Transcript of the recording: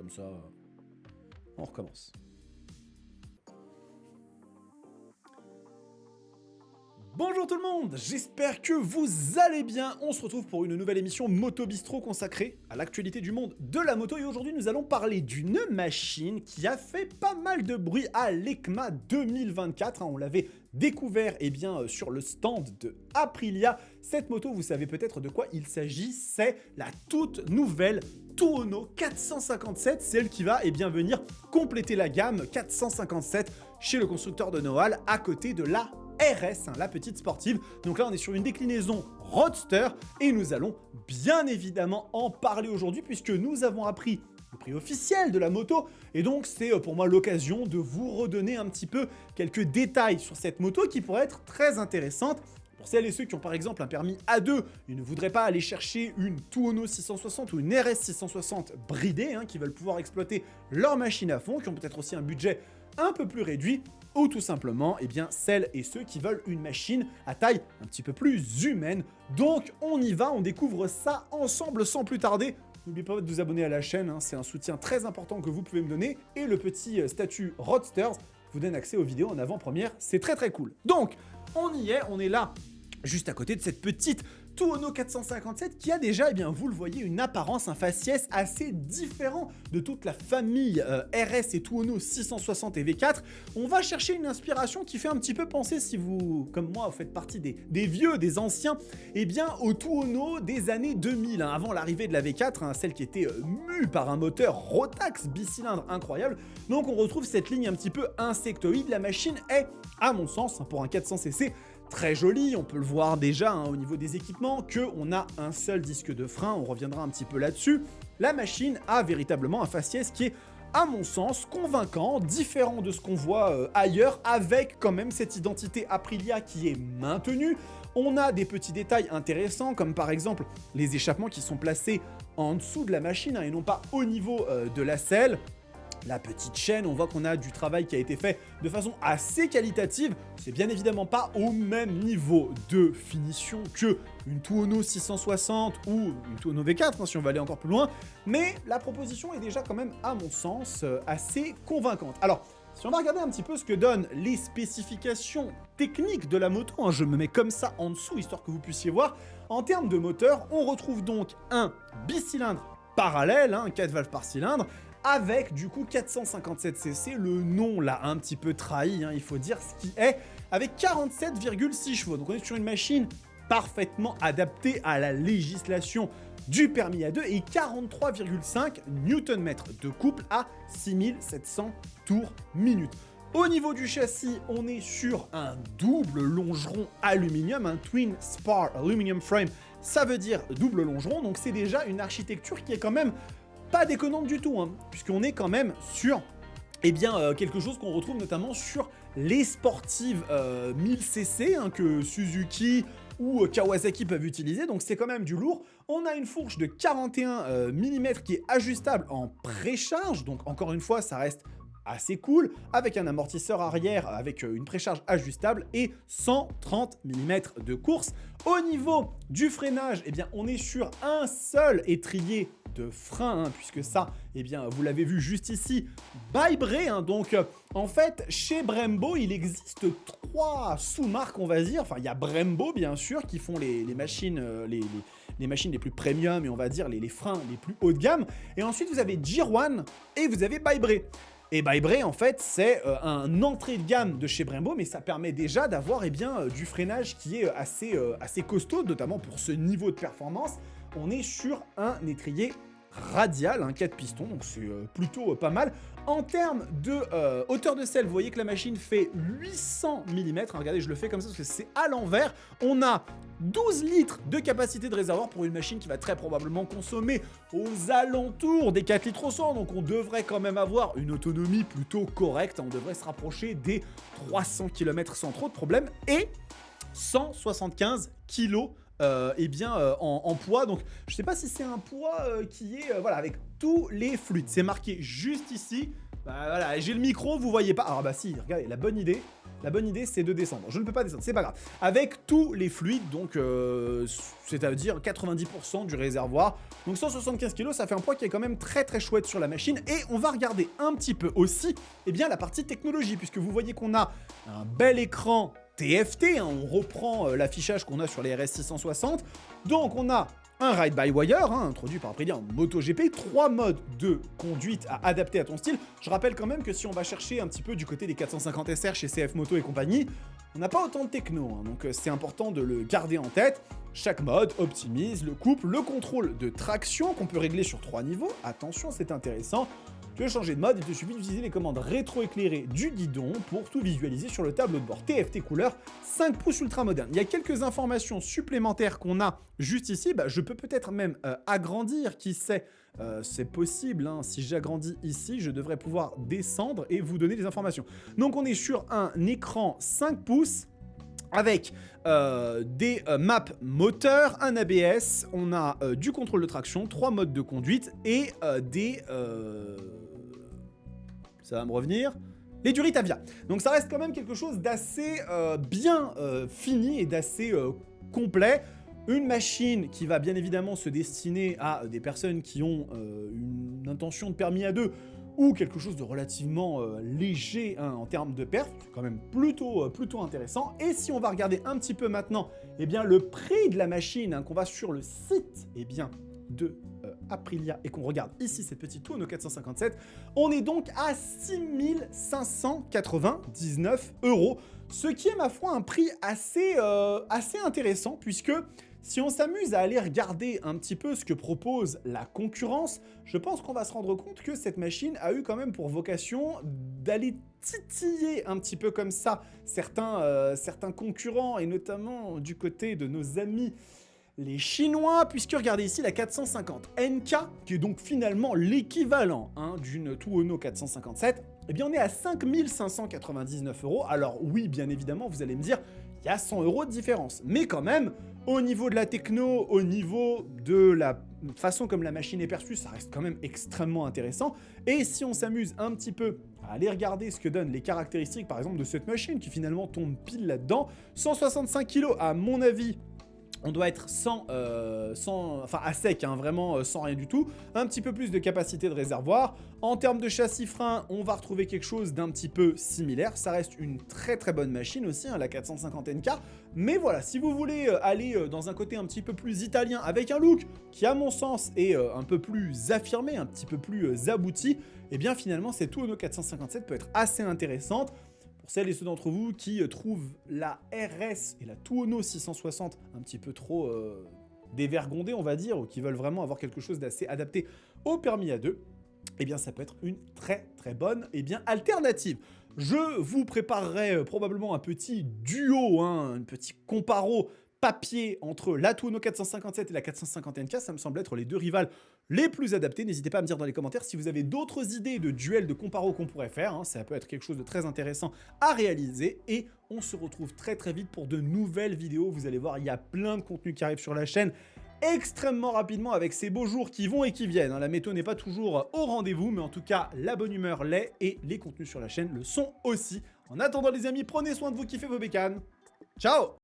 comme ça, on recommence. Bonjour tout le monde, j'espère que vous allez bien. On se retrouve pour une nouvelle émission Moto Bistro consacrée à l'actualité du monde de la moto. Et aujourd'hui, nous allons parler d'une machine qui a fait pas mal de bruit à l'EICMA 2024. On l'avait découvert sur le stand de Aprilia. Cette moto, vous savez peut-être de quoi il s'agit. C'est la toute nouvelle Tuono 457, celle qui va venir compléter la gamme 457 chez le constructeur de Noailles à côté de la RS, la petite sportive. Donc là, on est sur une déclinaison Roadster et nous allons bien évidemment en parler aujourd'hui puisque nous avons appris le prix officiel de la moto et donc c'est pour moi l'occasion de vous redonner un petit peu quelques détails sur cette moto qui pourrait être très intéressante. Pour celles et ceux qui ont par exemple un permis A2, ils ne voudraient pas aller chercher une Tuono 660 ou une RS 660 bridée, qui veulent pouvoir exploiter leur machine à fond, qui ont peut-être aussi un budget un peu plus réduit, ou tout simplement, celles et ceux qui veulent une machine à taille un petit peu plus humaine. Donc on y va, on découvre ça ensemble sans plus tarder. N'oubliez pas de vous abonner à la chaîne, c'est un soutien très important que vous pouvez me donner. Et le petit statut Roadsters vous donne accès aux vidéos en avant-première, c'est très très cool. Donc on y est, on est là, juste à côté de cette petite Tuono 457 qui a déjà, vous le voyez, une apparence, un faciès assez différent de toute la famille RS et Tuono 660 et V4. On va chercher une inspiration qui fait un petit peu penser, si vous, comme moi, vous faites partie des vieux, des anciens, au Tuono des années 2000, avant l'arrivée de la V4, celle qui était mue par un moteur Rotax bicylindre incroyable. Donc on retrouve cette ligne un petit peu insectoïde. La machine est, à mon sens, pour un 400cc, très joli, on peut le voir déjà au niveau des équipements, qu'on a un seul disque de frein, on reviendra un petit peu là-dessus. La machine a véritablement un faciès qui est, à mon sens, convaincant, différent de ce qu'on voit ailleurs, avec quand même cette identité Aprilia qui est maintenue. On a des petits détails intéressants, comme par exemple les échappements qui sont placés en dessous de la machine, et non pas au niveau de la selle. La petite chaîne, on voit qu'on a du travail qui a été fait de façon assez qualitative. C'est bien évidemment pas au même niveau de finition que une Tuono 660 ou une Tuono V4, si on va aller encore plus loin. Mais la proposition est déjà quand même, à mon sens, assez convaincante. Alors, si on va regarder un petit peu ce que donnent les spécifications techniques de la moto, je me mets comme ça en dessous, histoire que vous puissiez voir. En termes de moteur, on retrouve donc un bicylindre parallèle, 4 valves par cylindre, avec du coup 457cc, le nom l'a un petit peu trahi, il faut dire ce qui est, avec 47,6 chevaux. Donc on est sur une machine parfaitement adaptée à la législation du permis A2 et 43,5 Nm de couple à 6700 tours minute. Au niveau du châssis, on est sur un double longeron aluminium, un Twin Spar Aluminum Frame, ça veut dire double longeron, donc c'est déjà une architecture qui est quand même pas déconnante du tout, puisqu'on est quand même sur quelque chose qu'on retrouve notamment sur les sportives 1000cc que Suzuki ou Kawasaki peuvent utiliser, donc c'est quand même du lourd. On a une fourche de 41 mm qui est ajustable en précharge, donc encore une fois ça reste assez cool, avec un amortisseur arrière avec une précharge ajustable et 130 mm de course. Au niveau du freinage, on est sur un seul étrier de frein, puisque ça, vous l'avez vu juste ici, Bybré, donc en fait, chez Brembo, il existe 3 sous-marques, on va dire. Enfin, il y a Brembo, bien sûr, qui font les machines, les machines les plus premium et on va dire les freins les plus haut de gamme. Et ensuite, vous avez Gir1 et vous avez Bybré. Et Bybré, en fait, c'est un entrée de gamme de chez Brembo, mais ça permet déjà d'avoir du freinage qui est assez costaud, notamment pour ce niveau de performance. On est sur un étrier radial, 4 pistons, donc c'est plutôt pas mal. En termes de hauteur de selle, vous voyez que la machine fait 800 mm. Regardez, je le fais comme ça parce que c'est à l'envers. On a 12 litres de capacité de réservoir pour une machine qui va très probablement consommer aux alentours des 4 litres au 100. Donc on devrait quand même avoir une autonomie plutôt correcte. On devrait se rapprocher des 300 km sans trop de problèmes. Et 175 kg en poids. Donc je sais pas si c'est un poids qui est avec tous les fluides. C'est marqué juste ici. Voilà, j'ai le micro, vous voyez pas. Alors bah si, regardez, la bonne idée, la bonne idée c'est de descendre. Je ne peux pas descendre, c'est pas grave. Avec tous les fluides, donc c'est-à-dire 90% du réservoir. Donc 175 kg, ça fait un poids qui est quand même très très chouette sur la machine. Et on va regarder un petit peu aussi la partie technologie, puisque vous voyez qu'on a un bel écran TFT, hein, on reprend l'affichage qu'on a sur les RS660. Donc on a un ride-by-wire, hein, introduit par Aprilia en MotoGP, 3 modes de conduite à adapter à ton style. Je rappelle quand même que si on va chercher un petit peu du côté des 450 SR chez CF Moto et compagnie, on n'a pas autant de techno, hein, donc c'est important de le garder en tête. Chaque mode optimise le couple, le contrôle de traction qu'on peut régler sur 3 niveaux. Attention, c'est intéressant. Tu veux changer de mode, il te suffit d'utiliser les commandes rétroéclairées du guidon pour tout visualiser sur le tableau de bord. TFT couleur 5 pouces ultra moderne. Il y a quelques informations supplémentaires qu'on a juste ici. Je peux peut-être même agrandir, qui sait, c'est possible. Hein. Si j'agrandis ici, je devrais pouvoir descendre et vous donner des informations. Donc on est sur un écran 5 pouces. Avec des maps moteurs, un ABS, on a du contrôle de traction, 3 modes de conduite et ça va me revenir. Les Duritavia. Donc ça reste quand même quelque chose d'assez bien fini et d'assez complet. Une machine qui va bien évidemment se destiner à des personnes qui ont une intention de permis à deux ou quelque chose de relativement léger hein, en termes de perf, c'est quand même plutôt intéressant. Et si on va regarder un petit peu maintenant le prix de la machine, hein, qu'on va sur le site de Aprilia et qu'on regarde ici cette petite Tuono 457, on est donc à 6 599 €, ce qui est ma foi un prix assez intéressant, puisque si on s'amuse à aller regarder un petit peu ce que propose la concurrence, je pense qu'on va se rendre compte que cette machine a eu quand même pour vocation d'aller titiller un petit peu comme ça certains concurrents, et notamment du côté de nos amis les Chinois, puisque regardez ici la 450 NK, qui est donc finalement l'équivalent hein, d'une Tuono 457, on est à 5 599 €. Alors oui, bien évidemment, vous allez me dire, il y a 100 € de différence. Mais quand même, au niveau de la techno, au niveau de la façon comme la machine est perçue, ça reste quand même extrêmement intéressant. Et si on s'amuse un petit peu à aller regarder ce que donnent les caractéristiques, par exemple, de cette machine, qui finalement tombe pile là-dedans, 165 kg à mon avis, on doit être à sec, hein, vraiment sans rien du tout. Un petit peu plus de capacité de réservoir. En termes de châssis frein, on va retrouver quelque chose d'un petit peu similaire. Ça reste une très très bonne machine aussi, hein, la 450 NK. Mais voilà, si vous voulez aller dans un côté un petit peu plus italien, avec un look qui, à mon sens, est un peu plus affirmé, un petit peu plus abouti, finalement, cette Tuono 457 peut être assez intéressante. Pour celles et ceux d'entre vous qui trouvent la RS et la Tuono 660 un petit peu trop dévergondées, on va dire, ou qui veulent vraiment avoir quelque chose d'assez adapté au permis à deux, ça peut être une très très bonne alternative. Je vous préparerai probablement un petit duo, hein, un petit comparo papier entre la Tuono 457 et la 450 NK, ça me semble être les deux rivales les plus adaptés. N'hésitez pas à me dire dans les commentaires si vous avez d'autres idées de duels de comparo qu'on pourrait faire, hein. Ça peut être quelque chose de très intéressant à réaliser, et on se retrouve très très vite pour de nouvelles vidéos. Vous allez voir, il y a plein de contenus qui arrivent sur la chaîne extrêmement rapidement avec ces beaux jours qui vont et qui viennent, hein. La météo n'est pas toujours au rendez-vous, mais en tout cas la bonne humeur l'est, et les contenus sur la chaîne le sont aussi. En attendant les amis, prenez soin de vous, kiffez vos bécanes. Ciao!